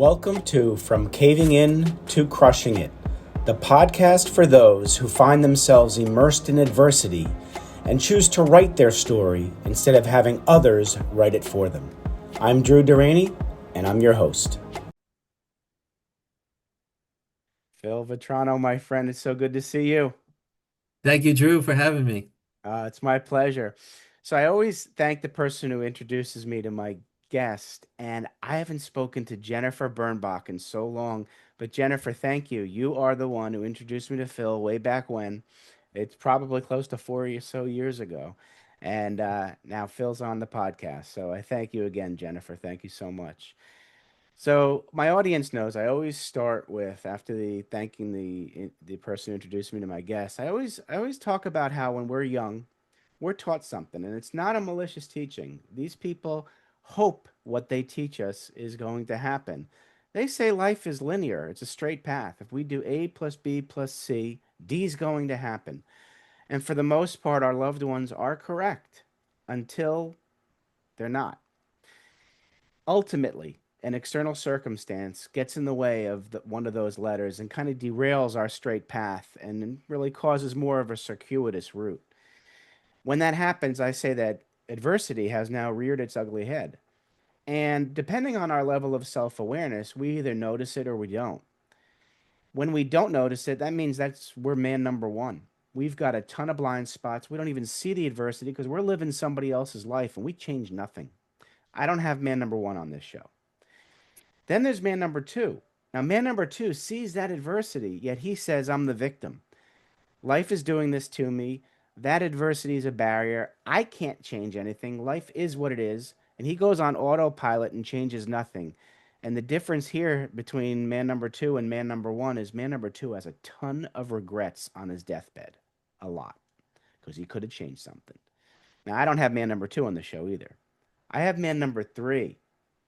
Welcome to From Caving In to Crushing It, the podcast for those who find themselves immersed in adversity and choose to write their story instead of having others write it for them. I'm Drew Durrani, and I'm your host. Phil Vetrano, my friend, it's so good to see you. Thank you, Drew, for having me. It's my pleasure. So I always thank the person who introduces me to my guest, and I haven't spoken to Jennifer Bernbach in so long. But Jennifer, thank you. You are the one who introduced me to Phil way back when. It's probably close to 4 or so years ago. And now Phil's on the podcast. So I thank you again, Jennifer. Thank you so much. So my audience knows I always start with after the thanking the person who introduced me to my guest. I always talk about how when we're young, we're taught something, and it's not a malicious teaching. These people hope what they teach us is going to happen. They say life is linear. It's a straight path. If we do A plus B plus C, D is going to happen. And for the most part, our loved ones are correct until they're not. Ultimately, an external circumstance gets in the way of one of those letters and kind of derails our straight path and really causes more of a circuitous route. When that happens, I say that adversity has now reared its ugly head. And depending on our level of self awareness, we either notice it or we don't. When we don't notice it, that means we're man number one. We've got a ton of blind spots. We don't even see the adversity because we're living somebody else's life and we change nothing. I don't have man number one on this show. Then there's man number two. Now, man number two sees that adversity, yet he says, I'm the victim. Life is doing this to me. That adversity is a barrier. I can't change anything. Life is what it is. And he goes on autopilot and changes nothing. And the difference here between man number two and man number one is man number two has a ton of regrets on his deathbed. A lot. Because he could have changed something. Now, I don't have man number two on the show either. I have man number three.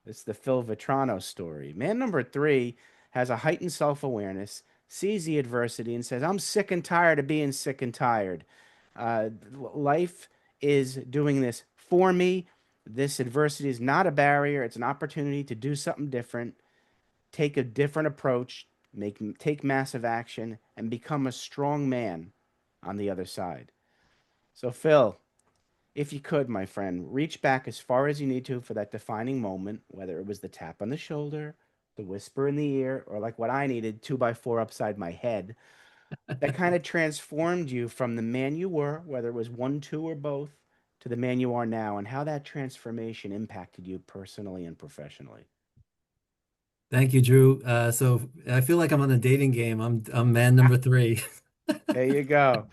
It's the Phil Vetrano story. Man number three has a heightened self awareness, sees the adversity, and says, I'm sick and tired of being sick and tired. Life is doing this for me. This adversity is not a barrier. It's an opportunity to do something different, take a different approach, take massive action, and become a strong man on the other side. So, Phil, if you could, my friend, reach back as far as you need to for that defining moment, whether it was the tap on the shoulder, the whisper in the ear, or like what I needed, 2x4 upside my head, that kind of transformed you from the man you were, whether it was one, two, or both, to the man you are now, and how that transformation impacted you personally and professionally. Thank you, Drew. So I feel like I'm on a dating game. I'm man number three. There you go.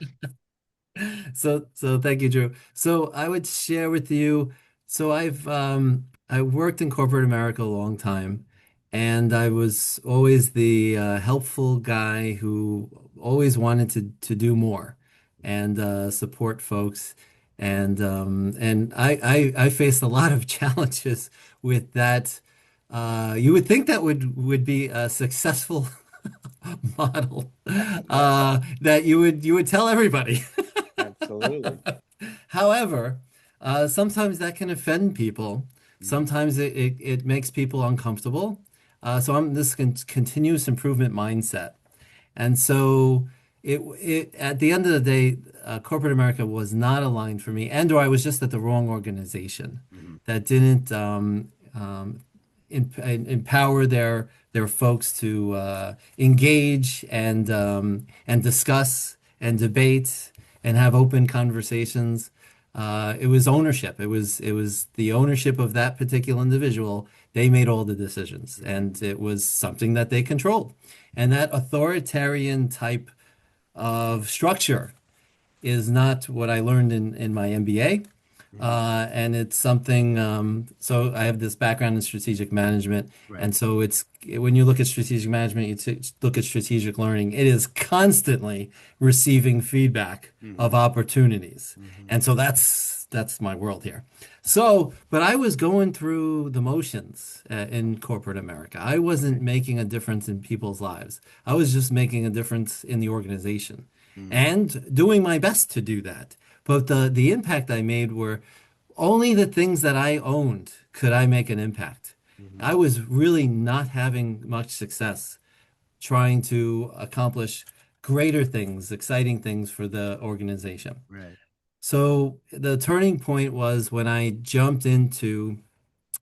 So thank you, Drew. So I would share with you. So I worked in corporate America a long time, and I was always the helpful guy who always wanted to do more and support folks. And I faced a lot of challenges with that. You would think that would be a successful model that you would tell everybody. Absolutely. However, sometimes that can offend people. Mm. Sometimes it makes people uncomfortable. So I'm this continuous improvement mindset. And so it at the end of the day, corporate America was not aligned for me, and or I was just at the wrong organization Mhm. that didn't empower their folks to engage and discuss and debate and have open conversations. It was ownership. It was the ownership of that particular individual. They made all the decisions, and it was something that they controlled. And that authoritarian type of structure is not what I learned in my MBA. Mhm. And it's something, so I have this background in strategic management. Right. And so it's when you look at strategic management, look at strategic learning, it is constantly receiving feedback of Mhm. opportunities. Mhm. And so that's my world here. So, but I was going through the motions in corporate America. I wasn't Right. making a difference in people's lives. I was just making a difference in the organization Mhm. and doing my best to do that. But the impact I made were only the things that I owned could I make an impact. Hmm. I was really not having much success trying to accomplish greater things, exciting things for the organization. Right. So the turning point was when I jumped into,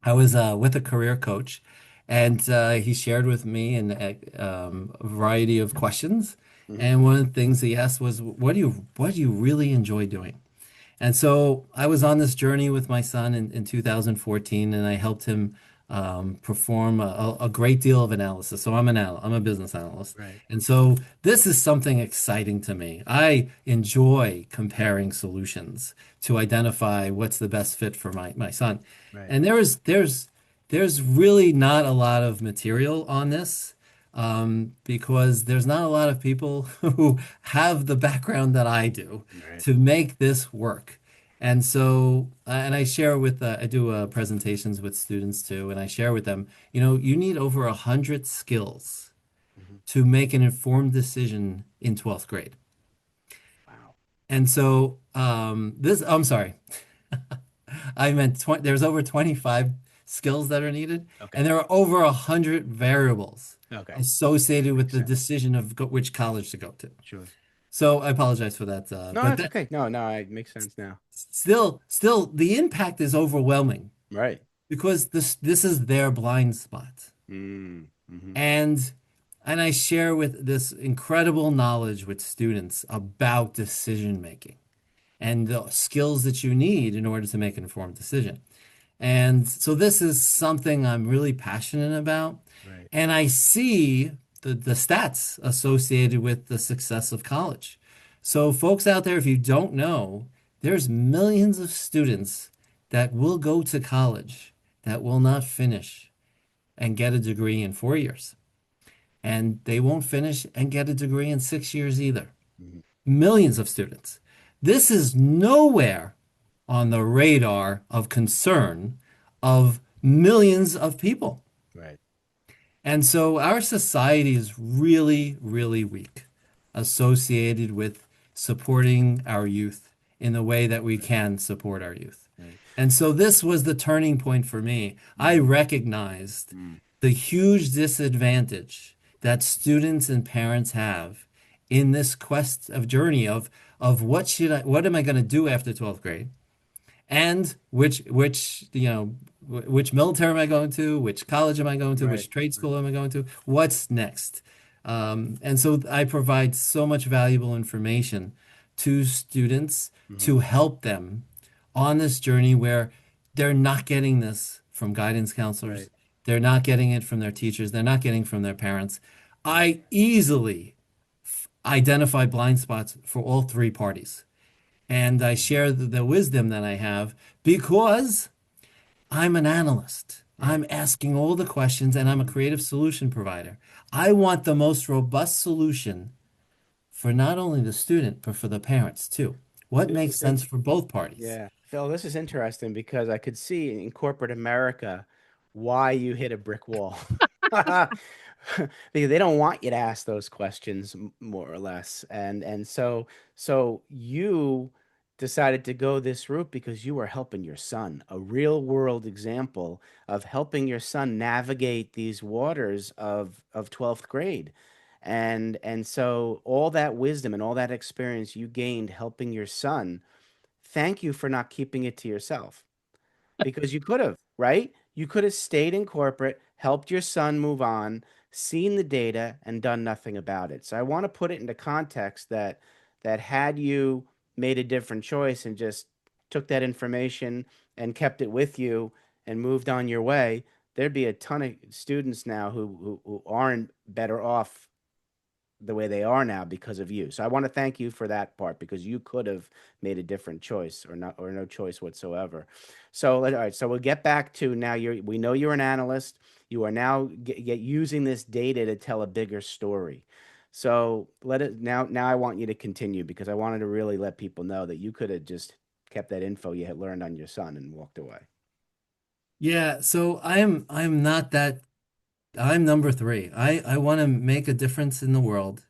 I was with a career coach, and he shared with me a variety of questions. Hmm. And one of the things he asked was, what do you really enjoy doing? And so I was on this journey with my son in 2014, and I helped him perform a great deal of analysis. So I'm a business analyst. Right. And so this is something exciting to me. I enjoy comparing solutions to identify what's the best fit for my son. Right. And there's really not a lot of material on this because there's not a lot of people who have the background that I do Right. to make this work. And so, and I share with, I do presentations with students too, and I share with them, you need over 100 skills Hmm. to make an informed decision in 12th grade. Wow. And so, I'm sorry, I meant 20, there's over 25 skills that are needed, Okay. and there are over 100 variables Okay. associated with Makes the sense. decision of which college to go to. Sure. So I apologize for that, No, but that's that okay. No, no, it makes sense now. still the impact is overwhelming Right. because this is their blind spot. Mm. Hmm. And and I share with this incredible knowledge with students about decision making and the skills that you need in order to make an informed decision. And so this is something I'm really passionate about. Right. And I see the stats associated with the success of college. So, folks out there, if you don't know, there's millions of students that will go to college that will not finish and get a degree in 4 years. And they won't finish and get a degree in 6 years either. Hmm. Millions of students. This is nowhere on the radar of concern of millions of people. Right. And so our society is really, really weak associated with supporting our youth in the way that we Right. can support our youth. Right. And so this was the turning point for me. I Mm. recognized Mm. the huge disadvantage that students and parents have in this quest of journey of what am I going to do after 12th grade? And which military am I going to? Which college am I going to? Right. Which trade Right. school am I going to? What's next? And so I provide so much valuable information to students Hmm. to help them on this journey where they're not getting this from guidance Right. counselors. They're not getting it from their teachers. They're not getting from their parents. Right. I easily identify blind spots for all three parties. And I Mhm. share the wisdom that I have because I'm an analyst. Right. I'm asking all the questions and I'm a Hmm. creative solution provider. I want the most robust solution for not only the student, but for the parents too. What This makes is sense for both parties? Yeah, Phil, this is interesting because I could see in corporate America why you hit a brick wall. Because they don't want you to ask those questions more or less. And so you decided to go this route because you were helping your son, a real world example of helping your son navigate these waters of 12th grade. And so all that wisdom and all that experience you gained helping your son, thank you for not keeping it to yourself because you could have, right? You could have stayed in corporate, helped your son move on, seen the data, and done nothing about it. So I want to put it into context that had you made a different choice and just took that information and kept it with you and moved on your way, there'd be a ton of students now who aren't better off the way they are now because of you. So I want to thank you for that part because you could have made a different choice or not or no choice whatsoever. So all right, so we'll get back to now we know you're an analyst. You are now get using this data to tell a bigger story. So let it now I want you to continue because I wanted to really let people know that you could have just kept that info you had learned on your son and walked away. Yeah, so I'm not that I'm number three. I want to make a difference in the world.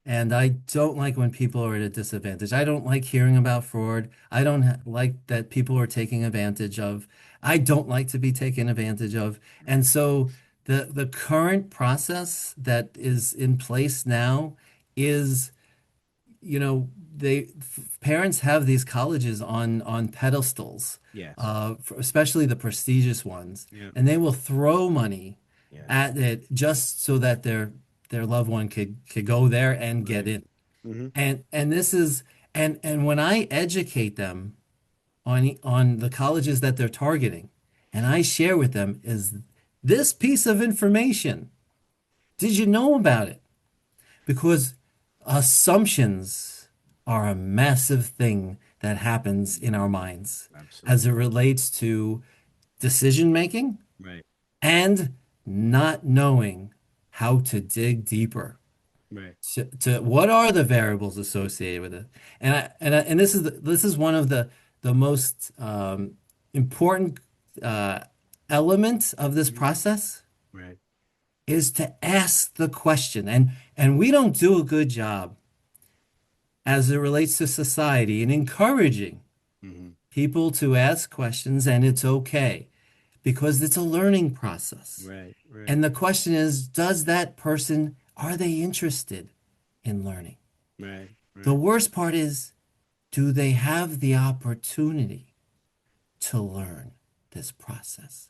And I don't like when people are at a disadvantage. I don't like hearing about fraud. I don't like that people are taking advantage of. I don't like to be taken advantage of. And so the current process that is in place now is, parents have these colleges on pedestals, Yes. especially the prestigious ones, Yeah. and they will throw money Yes. at it just so that their loved one could go there and get Right. in. Hmm. And this is and when I educate them on the colleges that they're targeting, and I share with them is this piece of information. Did you know about it? Because assumptions are a massive thing that happens in our minds as Absolutely. it relates to decision making Right. and not knowing how to dig deeper Right. to what are the variables associated with it. And this is one of the most important uh, elements of this Mhm. process Right. is to ask the question. And we don't do a good job as it relates to society in encouraging Hmm. people to ask questions, and it's okay because it's a learning process. Right. Right. And the question is, does that person, are they interested in learning? Right. The Right. worst part is, do they have the opportunity to learn this process?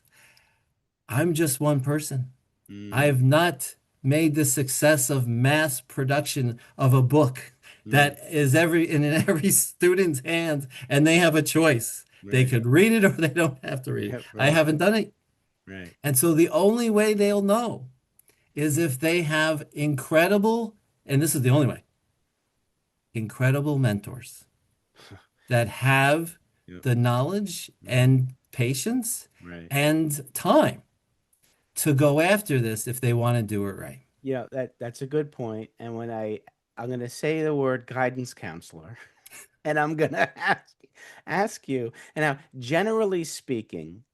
I'm just one person. I Mm. have not made the success of mass production of a book Mm. that is in every student's hands and they have a choice. They Right. could read it or they don't have to read it. Yep. I Right. haven't done it. Right. And so the only way they'll know is if they have incredible, and this is the only way, incredible mentors that have Yep. the knowledge Hmm. and patience Right. and time to go after this if they want to do it right. That's a good point. And I'm gonna say the word guidance counselor, and I'm gonna ask you. And now, generally speaking,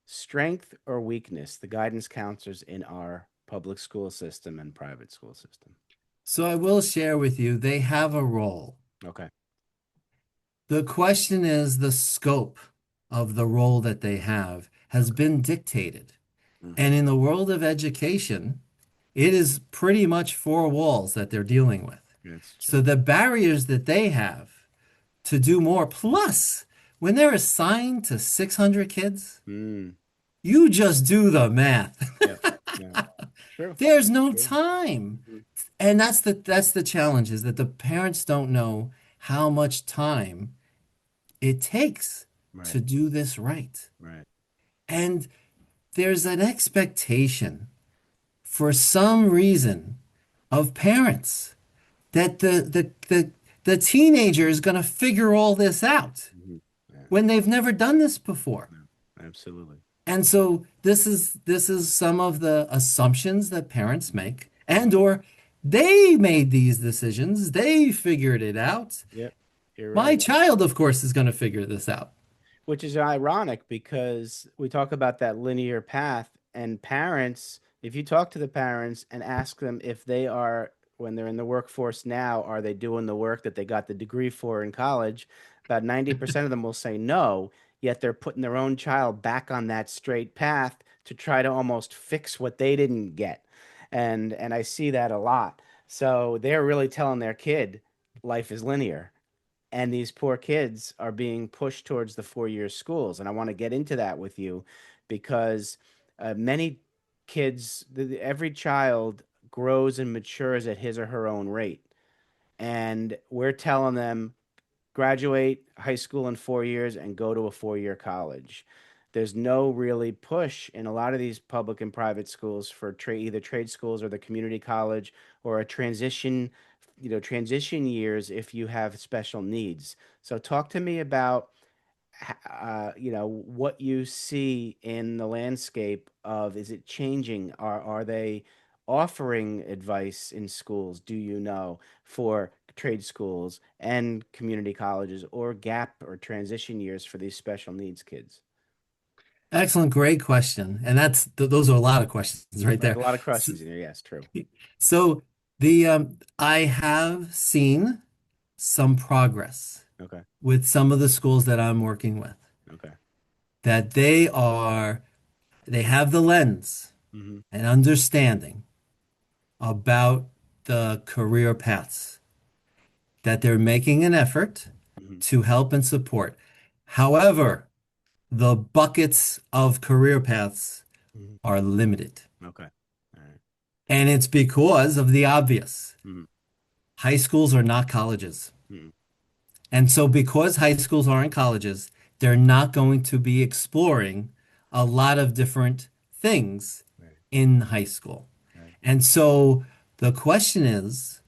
strength or weakness, the guidance counselors in our public school system and private school system. So I will share with you, they have a role. Okay. The question is the scope of the role that they have has Okay. been dictated. Hmm. And in the world of education, it is pretty much four walls that they're dealing with. That's So true. the barriers that they have to do more, plus when they're assigned to 600 kids, Mm. you just do the math. Yeah. Yeah. True. There's no True. time. Mhm. And that's the challenge is that the parents don't know how much time it takes Right. to do this right. Right. And there's an expectation for some reason of parents that the teenager is going to figure all this out Hmm. Yeah. when they've never done this before. No, absolutely. And so this is some of the assumptions that parents make and Mhm. or they made these decisions, they figured it out. Yep. You're My right. child, of course, is going to figure this out. Which is ironic because we talk about that linear path, and parents, if you talk to the parents and ask them if they are, when they're in the workforce now, are they doing the work that they got the degree for in college? About 90% of them will say no, yet they're putting their own child back on that straight path to try to almost fix what they didn't get. And I see that a lot. So they're really telling their kid life is linear, and these poor kids are being pushed towards the 4 year schools. And I want to get into that with you because many kids, every child grows and matures at his or her own rate. And we're telling them graduate high school in 4 years and go to a 4 year college. There's no really push in a lot of these public and private schools for either trade schools or the community college or a transition years if you have special needs. So talk to me about what you see in the landscape of, is it changing? Are they offering advice in schools, do you know, for trade schools and community colleges, or gap or transition years for these special needs kids? Excellent, great question. And those are a lot of questions right Right, there. a lot of So, questions in here. Yes, true. so I have seen some progress Okay. with some of the schools that I'm working with, Okay. that they have the lens Hmm. and understanding about the career paths, that they're making an effort Hmm. to help and support. However, the buckets of career paths Hmm. are limited. Okay. All right. And it's because of the obvious. Hmm. High schools are not colleges. Hmm. And so, because high schools aren't colleges, they're not going to be exploring a lot of different things Right. in high school. Right. And so, the question is,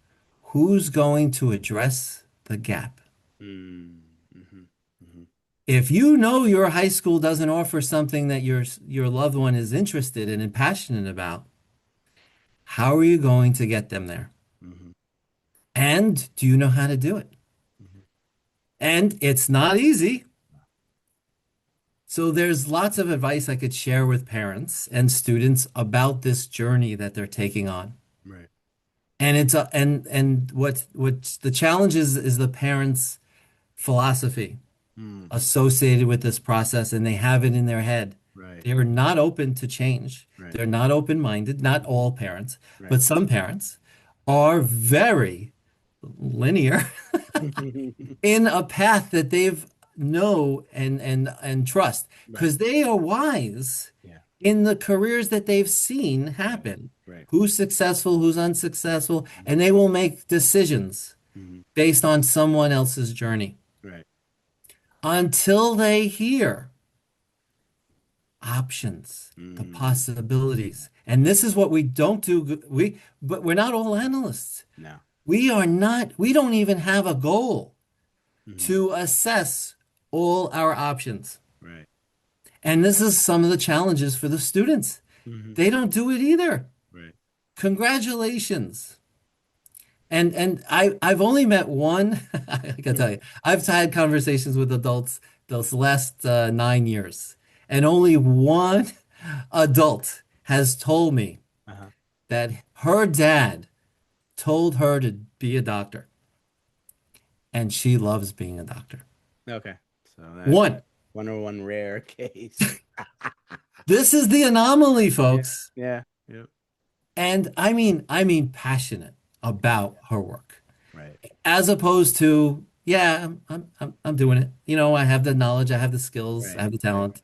who's going to address the gap? Mm. Hmm. Hmm. If you know your high school doesn't offer something that your loved one is interested in and passionate about, how are you going to get them there? Hmm. And do you know how to do it? Hmm. And it's not easy. So there's lots of advice I could share with parents and students about this journey that they're taking on. Right. And and what the challenge is the parents' philosophy Mm. associated with this process, and they have it in their head. Right. They are not open to change. Right. They're not open-minded, not all parents, Right. but some parents are very linear in a path that they've know and trust Right. because they are wise Yeah. in the careers that they've seen Right. happen. Right. Who's successful, who's unsuccessful, and they will make decisions Hmm. based on someone else's journey Right. until they hear options, the Mm. possibilities. And this is what we don't do. But we're not all analysts. No. We don't even have a goal Hmm. to assess all our options. Right. And this is some of the challenges for the students. Hmm. They don't do it either. Right. Congratulations. And I've only met one, I can Hmm. tell you, I've had conversations with adults those last 9 years, and only one adult has told me Uh-huh. that her dad told her to be a doctor, and she loves being a doctor. Okay. So that's One. 101 rare case. This is the anomaly, Yeah. folks. Yeah. Yeah. And I mean passionate about her work, Right. as opposed to, yeah, I'm doing it. You know, I have the knowledge, I have the skills, I Right. have the Right. talent.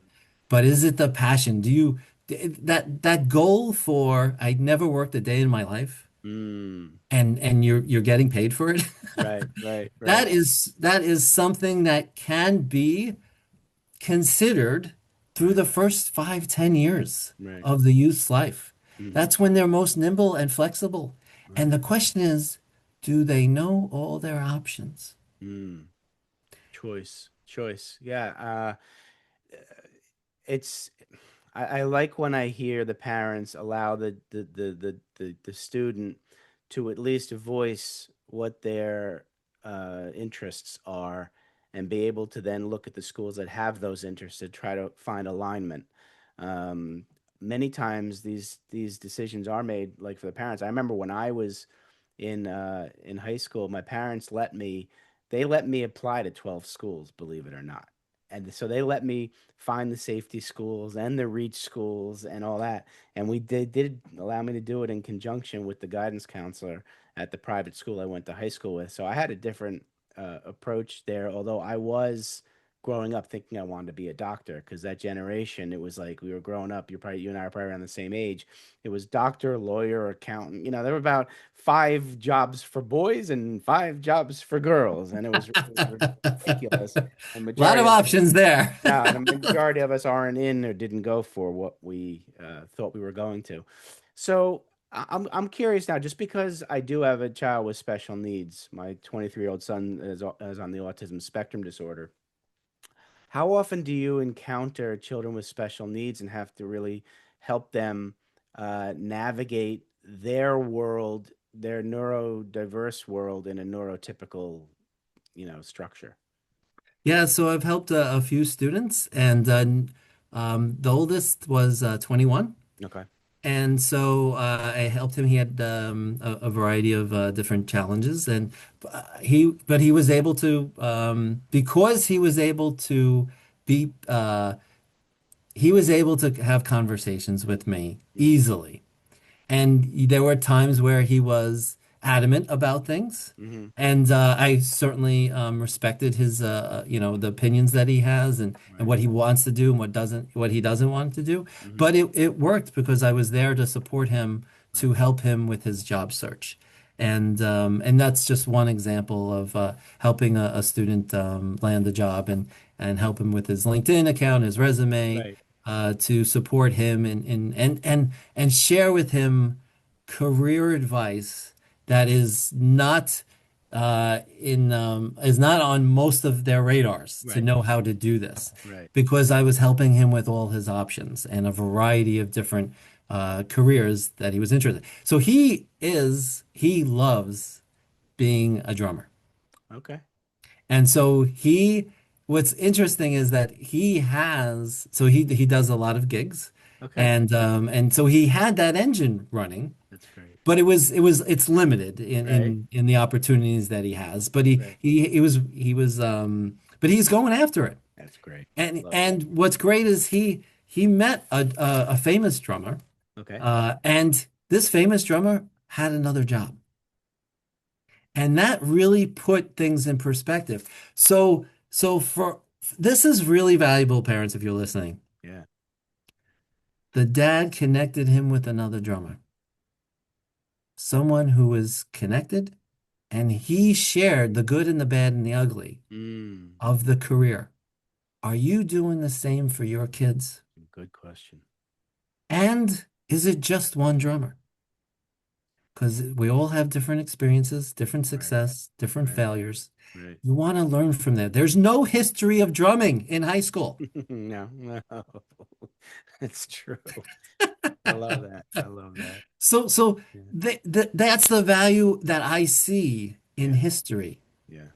But is it the passion? Do you that goal for I never worked a day in my life Mm. and you're getting paid for it? Right. Right. Right. That is something that can be considered through Right. the first 5, 10 years Right. of the youth's life. Hmm. That's when they're most nimble and flexible. And Right. the question is, do they know all their options? Mm. Choice. Choice. Yeah. It's I like when I hear the parents allow the student to at least voice what their interests are and be able to then look at the schools that have those interests to try to find alignment. Um, Many times these decisions are made like for the parents. I remember when I was in high school, my parents let me apply to 12 schools, believe it or not. And so they let me find the safety schools and the reach schools and all that. And did allow me to do it in conjunction with the guidance counselor at the private school I went to high school with. So I had a different approach there, although I was growing up thinking I wanted to be a doctor because that generation, it was like we were growing up. You and I are probably around the same age. It was doctor, lawyer, accountant. You know, there were about five jobs for boys and five jobs for girls, and it was ridiculous. And A lot of majority of us, options there. yeah, and the majority of us aren't in or didn't go for what we thought we were going to. So I'm curious now, just because I do have a child with special needs. My 23-year-old son is on the autism spectrum disorder. How often do you encounter children with special needs and have to really help them navigate their world, their neurodiverse world in a neurotypical, structure? Yeah, so I've helped a few students, and the oldest was 21, Okay. And so I helped him. He had a variety of different challenges, and but he was able to because be he was able to have conversations with me Hmm. easily. And there were times where he was adamant about things. Hmm. And I certainly respected his, the opinions that he has and Right. what he wants to do and what he doesn't want to do. Hmm. But it worked because I was there to support him, Right. to help him with his job search. And that's just one example of helping a student land a job and help him with his LinkedIn account, his resume, Right. to support him and share with him career advice that is not on most of their radars to Right. know how to do this Right. because I was helping him with all his options and a variety of different careers that he was interested in. So he loves being a drummer. Okay. And so what's interesting is that he does a lot of gigs, Okay. and so he had that engine running, That's great. but it's limited Right. in the opportunities that he has. But Right. but he's going after it. That's great. And Love that. and what's great is he met a famous drummer, Okay. and this famous drummer had another job. And that really put things in perspective. So for this is really valuable, parents, if you're listening. Yeah. The dad connected him with another drummer, someone who was connected, and he shared the good and the bad and the ugly Mm. of the career. Are you doing the same for your kids? Good question. And is it just one drummer? Because we all have different experiences, different Right. success, different Right. failures. Right. You want to learn from that. There's no history of drumming in high school. No, no. It's true. I love that. I love that. So Yeah. that's the value that I see in Yeah. history. Yeah.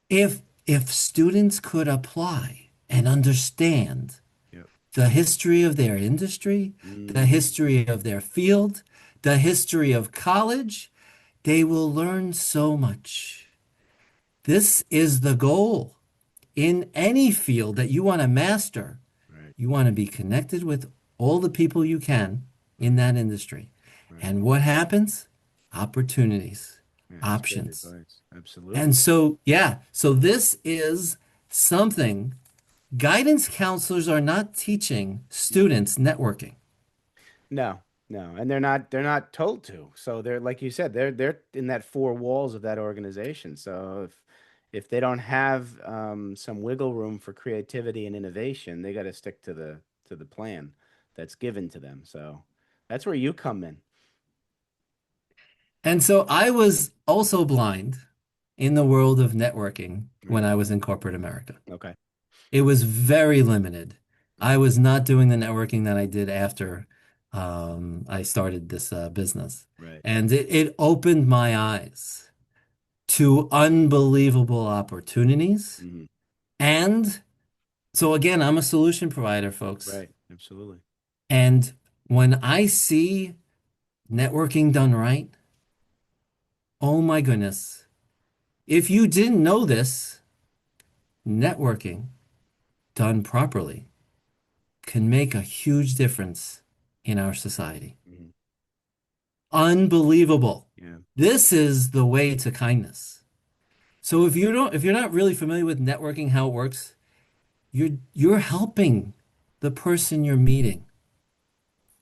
If students could apply and understand Yep. the history of their industry, the Mm. history of their field, the history of college, they will learn so much. This is the goal in any field that you want to master. Right. You want to be connected with all the people you can in Right. that industry. Right. And what happens? Opportunities, Yeah, that's great options. advice. And Absolutely. so, yeah, so this is something guidance counselors are not teaching Mhm. students networking. No, no, and they're not told to. So they're like you said, they're in that four walls of that organization. So if they don't have some wiggle room for creativity and innovation, they got to stick to the plan that's given to them. So that's where you come in. And so I was also blind in the world of networking when Right. I was in corporate America. Okay. It was very limited. I Hmm. was not doing the networking that I did after I started this business. Right. And it opened my eyes to unbelievable opportunities. Hmm. And so, again, I'm a solution provider, folks. Right. Absolutely. And when I see networking done right, oh my goodness. If you didn't know this, networking done properly can make a huge difference in our society. Hmm. Unbelievable. Yeah. This is the way to kindness. So if you're not really familiar with networking, how it works, you're helping the person you're meeting,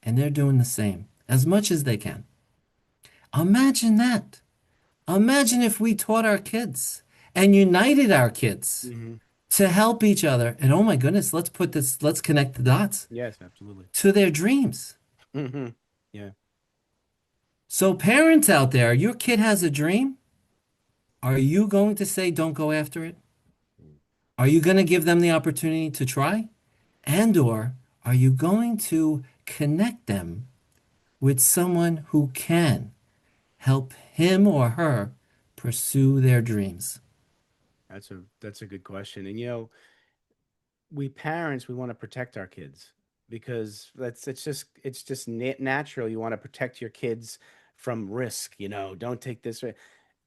and they're doing the same as much as they can. Imagine that. Imagine if we taught our kids and united our kids Hmm. to help each other. And oh my goodness, let's connect the dots Yes, absolutely. to their dreams. Hmm. Yeah. So parents out there, your kid has a dream. Are you going to say, don't go after it? Are you going to give them the opportunity to try? And or are you going to connect them with someone who can help him or her pursue their dreams? That's a good question. And we parents, we want to protect our kids. because it's just natural. You want to protect your kids from risk. Don't take this.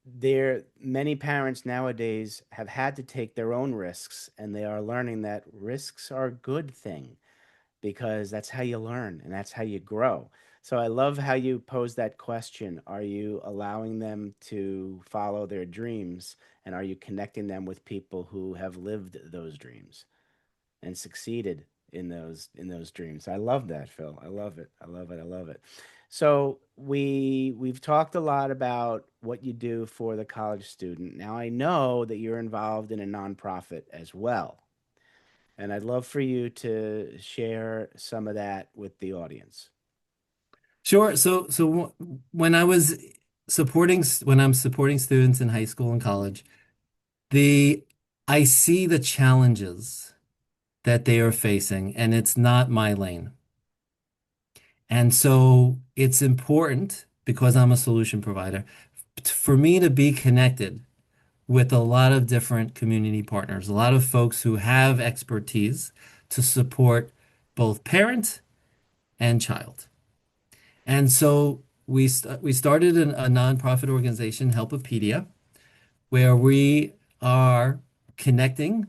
There, many parents nowadays have had to take their own risks, and they are learning that risks are a good thing because that's how you learn and that's how you grow. So I love how you pose that question. Are you allowing them to follow their dreams, and are you connecting them with people who have lived those dreams and succeeded in those dreams? I love that, Phil. I love it. I love it. I love it. So we've talked a lot about what you do for the college student. Now I know that you're involved in a nonprofit as well. And I'd love for you to share some of that with the audience. Sure. When when I'm supporting students in high school and college, the I see the challenges that they are facing, and it's not my lane. And so it's important because I'm a solution provider for me to be connected with a lot of different community partners, a lot of folks who have expertise to support both parent and child. And so we started a nonprofit organization, Helpopedia, where we are connecting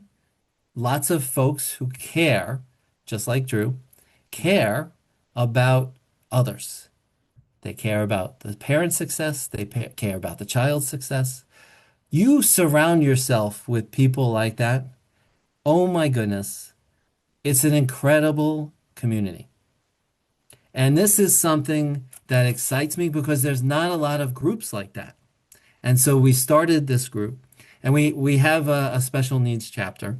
lots of folks who care, just like Drew, care about others. They care about the parent's success, care about the child's success. You surround yourself with people like that. Oh my goodness, it's an incredible community. And this is something that excites me because there's not a lot of groups like that. And so we started this group, and we have a special needs chapter.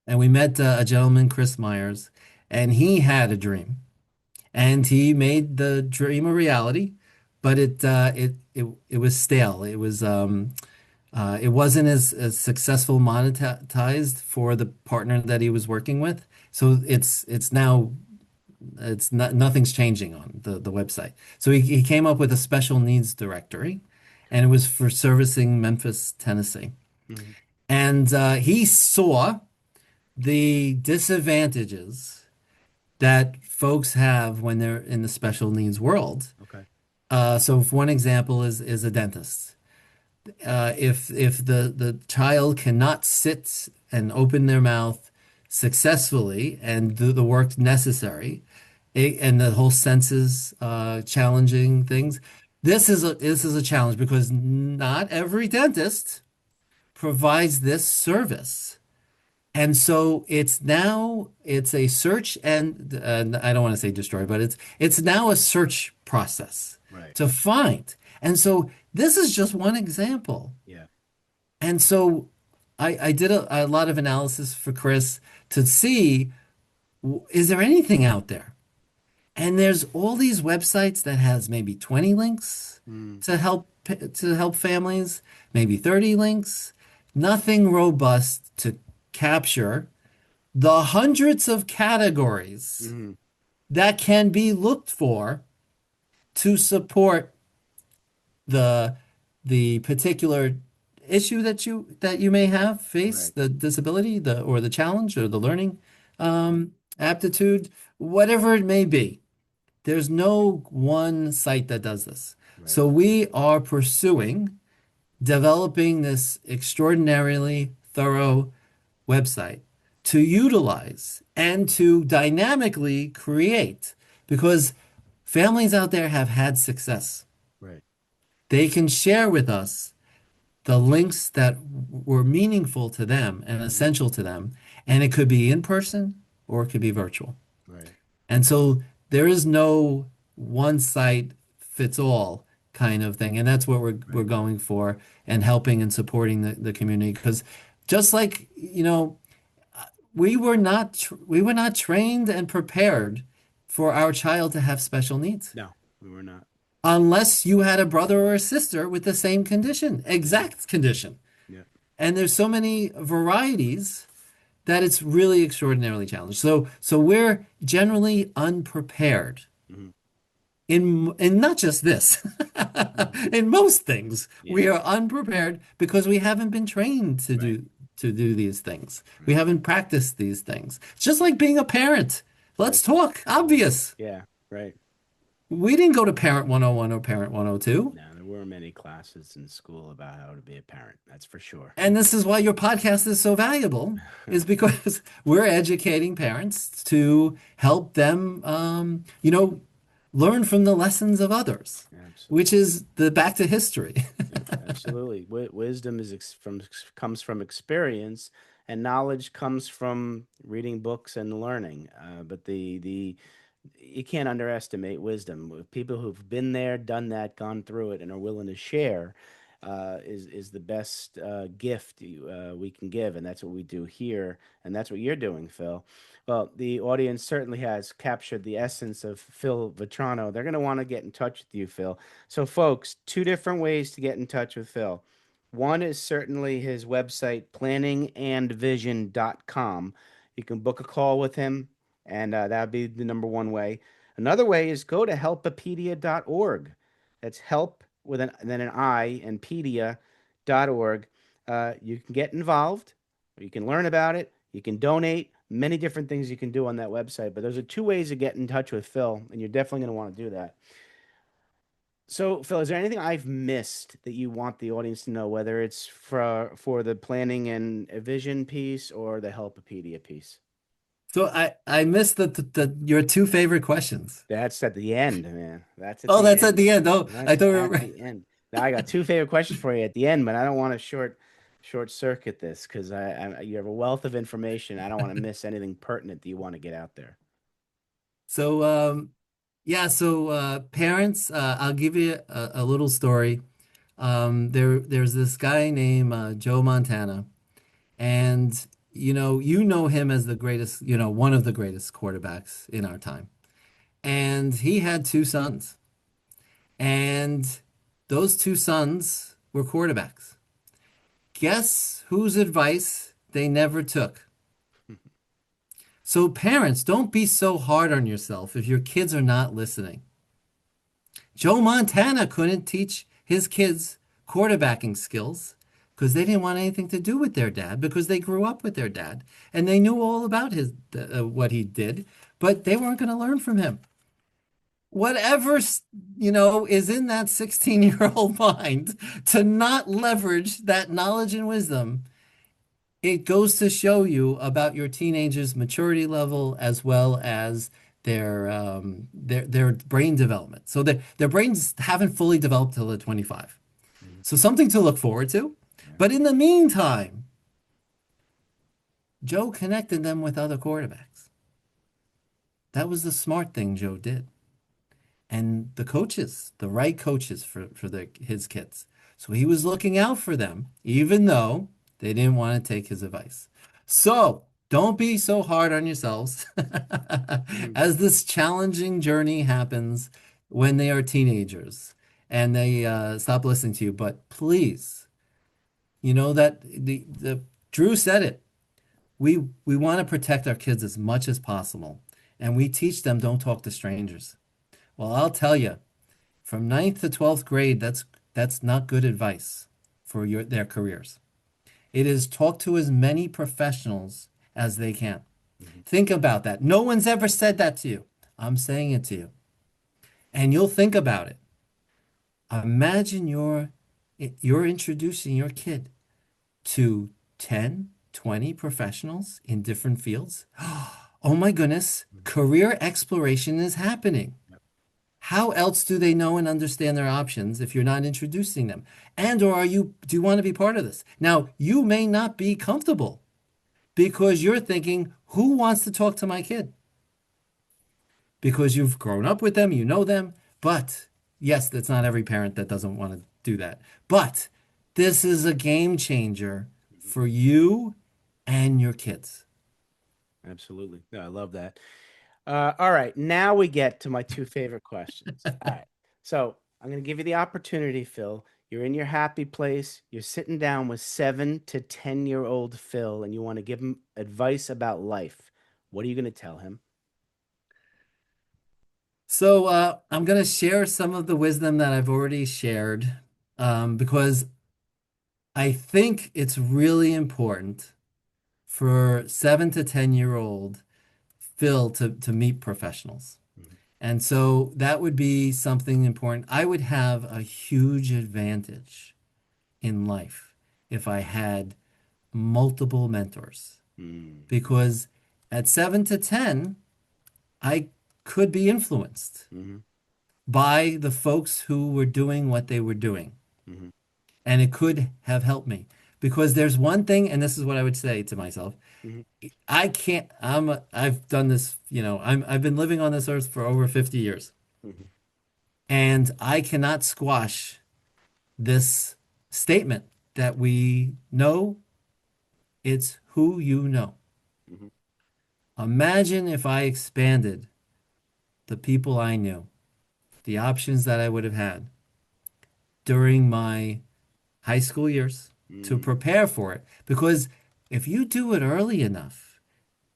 And we met a gentleman, Chris Myers, and he had a dream, and he made the dream a reality, but it was stale. It wasn't as successful monetized for the partner that he was working with. So it's now it's not nothing's changing on the website. So he came up with a special needs directory, and it was for servicing Memphis, Tennessee. Mhm. And he saw the disadvantages that folks have when they're in the special needs world. Okay. So if one example is a dentist. If the child cannot sit and open their mouth successfully and do the work necessary, and the whole senses challenging things, this is a challenge because not every dentist provides this service. And so it's a search and I don't want to say destroy, but it's now a search process Right. to find. And so this is just one example. Yeah. And so I did a lot of analysis for Chris to see is there anything out there? And there's all these websites that has maybe 20 links Mm. to help families, maybe 30 links, nothing robust to capture the hundreds of categories Mhm. that can be looked for to support the the particular issue that you may have face Right. the disability or the challenge or the learning aptitude, whatever it may be. There's no one site that does this. Right. So we are pursuing developing this extraordinarily thorough website to utilize and to dynamically create because families out there have had success. Right. They can share with us the links that were meaningful to them and Mhm. essential to them, and it could be in person or it could be virtual. Right. And so there is no one site fits all kind of thing. And that's what we're Right. going for and helping and supporting the community. Because just like, we were not trained and prepared for our child to have special needs No, we were not. unless you had a brother or a sister with the same condition, Yeah. exact condition. Yeah. And there's so many varieties that it's really extraordinarily challenged. So we're generally unprepared Mhm. in not just this, Mhm. in most things, Yeah. we are unprepared because we haven't been trained to Right. do these things. We Right. haven't practiced these things. It's just like being a parent. Let's That's talk. Obvious. yeah, right. We didn't go to Parent 101 or Parent 102. No, there were many classes in school about how to be a parent. That's for sure. And this is why your podcast is so valuable, is because we're educating parents to help them, learn from the lessons of others, which Absolutely. is the back to history. Yeah, absolutely. Wisdom is comes from experience, and knowledge comes from reading books and learning. But the you can't underestimate wisdom. With people who've been there, done that, gone through it, and are willing to share, is the best gift we can give, and that's what we do here, and that's what you're doing, Phil. Well, the audience certainly has captured the essence of Phil Vetrano. They're going to want to get in touch with you, Phil. So, folks, two different ways to get in touch with Phil. One is certainly his website, planningandvision.com. You can book a call with him, and that would be the number one way. Another way is go to helpopedia.org. That's help with an then an I and pedia.org. You can get involved, you can learn about it, you can donate, many different things you can do on that website. But those are two ways to get in touch with Phil, and you're definitely going to want to do that. So, Phil, is there anything I've missed that you want the audience to know, whether it's for the planning and vision piece or the Helpopedia piece? So I missed your two favorite questions. That's at the end, man. That's at Oh, the that's at end. the end. Oh, I That's thought we at were. the end. Now I got two favorite questions for you at the end, but I don't want to short circuit this because you have a wealth of information. I don't want to miss anything pertinent that you want to get out there. So yeah, so parents, I'll give you a little story. There's this guy named Joe Montana, and you know him as the greatest, one of the greatest quarterbacks in our time. And he had two sons, and those two sons were quarterbacks. Guess whose advice they never took? So parents, don't be so hard on yourself if your kids are not listening. Joe Montana couldn't teach his kids quarterbacking skills because they didn't want anything to do with their dad because they grew up with their dad and they knew all about his what he did, but they weren't going to learn from him. Whatever, is in that 16-year-old mind to not leverage that knowledge and wisdom, it goes to show you about your teenagers' maturity level as well as their brain development. So their brains haven't fully developed till they're 25. Mhm. So something to look forward to. Yeah. But in the meantime, Joe connected them with other quarterbacks. That was the smart thing Joe did. And the coaches, the right coaches for his kids. So he was looking out for them, even though they didn't want to take his advice. So don't be so hard on yourselves Mhm. as this challenging journey happens when they are teenagers and they stop listening to you. But please, you know that the Drew said it. We want to protect our kids as much as possible, and we teach them don't talk to strangers. Well, I'll tell you, from ninth to 12th grade, that's not good advice for their careers. It is talk to as many professionals as they can. Mhm. Think about that. No one's ever said that to you. I'm saying it to you. And you'll think about it. Imagine you're introducing your kid to 10, 20 professionals in different fields. Oh my goodness, Mhm. career exploration is happening. Yep. How else do they know and understand their options if you're not introducing them? And or do you want to be part of this? Now, you may not be comfortable because you're thinking, who wants to talk to my kid? Because you've grown up with them, you know them. But yes, that's not every parent that doesn't want to do that. But this is a game changer Mhm. for you and your kids. Absolutely. No, I love that. All right, now we get to my two favorite questions. All right, so I'm going to give you the opportunity, Phil. You're in your happy place. You're sitting down with 7 to 10-year-old Phil, and you want to give him advice about life. What are you going to tell him? So I'm going to share some of the wisdom that I've already shared because I think it's really important for 7 to 10-year-old Phil, to meet professionals. Mhm. And so that would be something important. I would have a huge advantage in life if I had multiple mentors Mm. because at 7 to 10, I could be influenced Mhm. by the folks who were doing what they were doing. Mhm. And it could have helped me because there's one thing, and this is what I would say to myself. Mhm. I can't, I've done this, I've been living on this earth for over 50 years, Mhm. and I cannot squash this statement that we know it's who you know. Mhm. Imagine if I expanded the people I knew, the options that I would have had during my high school years to Mm. prepare for it. Because if you do it early enough,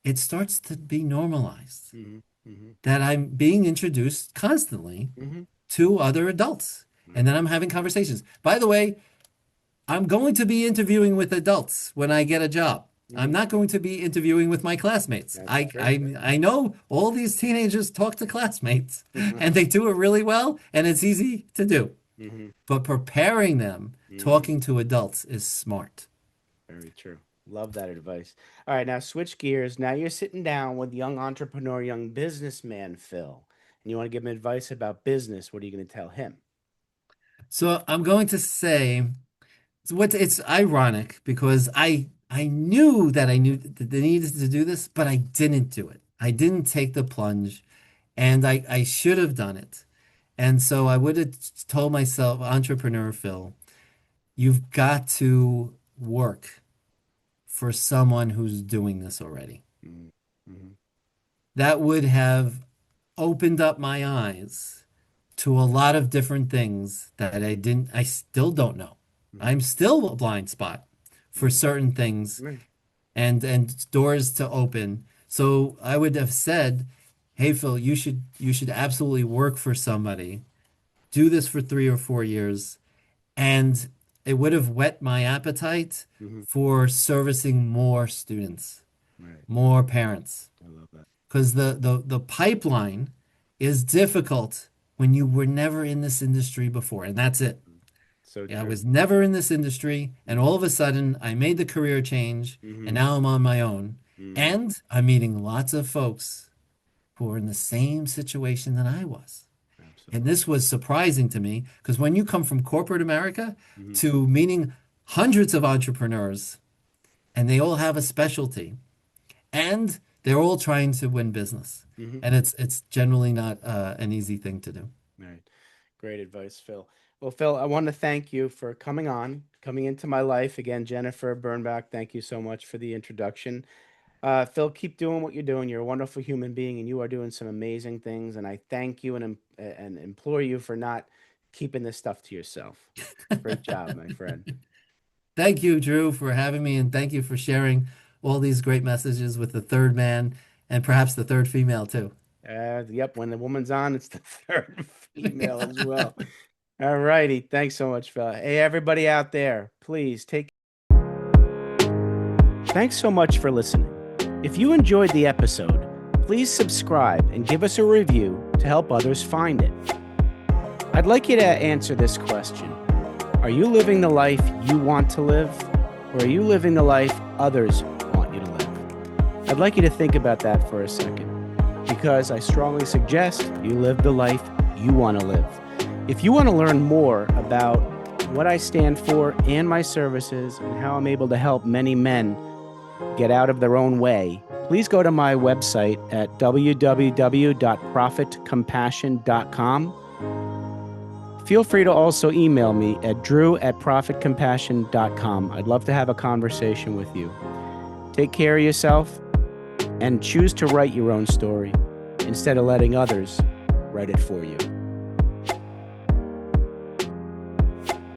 it starts to be normalized Mhm. Mhm. that I'm being introduced constantly Mhm. to other adults. And Right. then I'm having conversations. By the way, I'm going to be interviewing with adults when I get a job. I'm Mhm. not going to be interviewing with my classmates. That's I, true. I, I know all these teenagers talk to classmates and they do it really well and it's easy to do. Mhm. But preparing them, Mhm. talking to adults is smart. Very true. Love that advice. All right, now switch gears. Now you're sitting down with young entrepreneur, young businessman Phil, and you want to give him advice about business. What are you going to tell him? So I'm going to say it's ironic because I knew that I knew that they needed to do this, but I didn't do it. I didn't take the plunge, and I should have done it. And so I would have told myself, entrepreneur Phil, you've got to work for someone who's doing this already. Mhm. Mhm. That would have opened up my eyes to a lot of different things that I still don't know. Mhm. I'm still a blind spot for Mhm. certain things Right. and doors to open. So I would have said, "Hey Phil, you should absolutely work for somebody. Do this for 3 or 4 years." And it would have whet my appetite Mhm. for servicing more students, Right. more parents. I love that. Because the pipeline is difficult when you were never in this industry before. And that's it. Mm. So I true. was never in this industry, and Mhm. all of a sudden I made the career change, and Mhm. now I'm on my own. Mhm. And I'm meeting lots of folks who are in the same situation that I was. And Absolutely. this was surprising to me because when you come from corporate America Mhm. to meeting hundreds of entrepreneurs, and they all have a specialty, and they're all trying to win business, Mhm. and it's generally not an easy thing to do. Right. Great advice, Phil. Well, Phil, I want to thank you for coming on, coming into my life again. Jennifer Burnback, thank you so much for the introduction. Phil, keep doing what you're doing. You're a wonderful human being, and you are doing some amazing things. And I thank you and implore you for not keeping this stuff to yourself. Great job, my friend. Thank you, Drew, for having me, and thank you for sharing all these great messages with the third man and perhaps the third female too. Yep, when the woman's on, it's the third female as well. All righty. Thanks so much, Phil. Hey, everybody out there, please take. Thanks so much for listening. If you enjoyed the episode, please subscribe and give us a review to help others find it. I'd like you to answer this question. Are you living the life you want to live, or are you living the life others want you to live? I'd like you to think about that for a second, because I strongly suggest you live the life you want to live. If you want to learn more about what I stand for and my services and how I'm able to help many men get out of their own way, please go to my website at www.profitcompassion.com. Feel free to also email me at drew@profitcompassion.com. I'd love to have a conversation with you. Take care of yourself and choose to write your own story instead of letting others write it for you.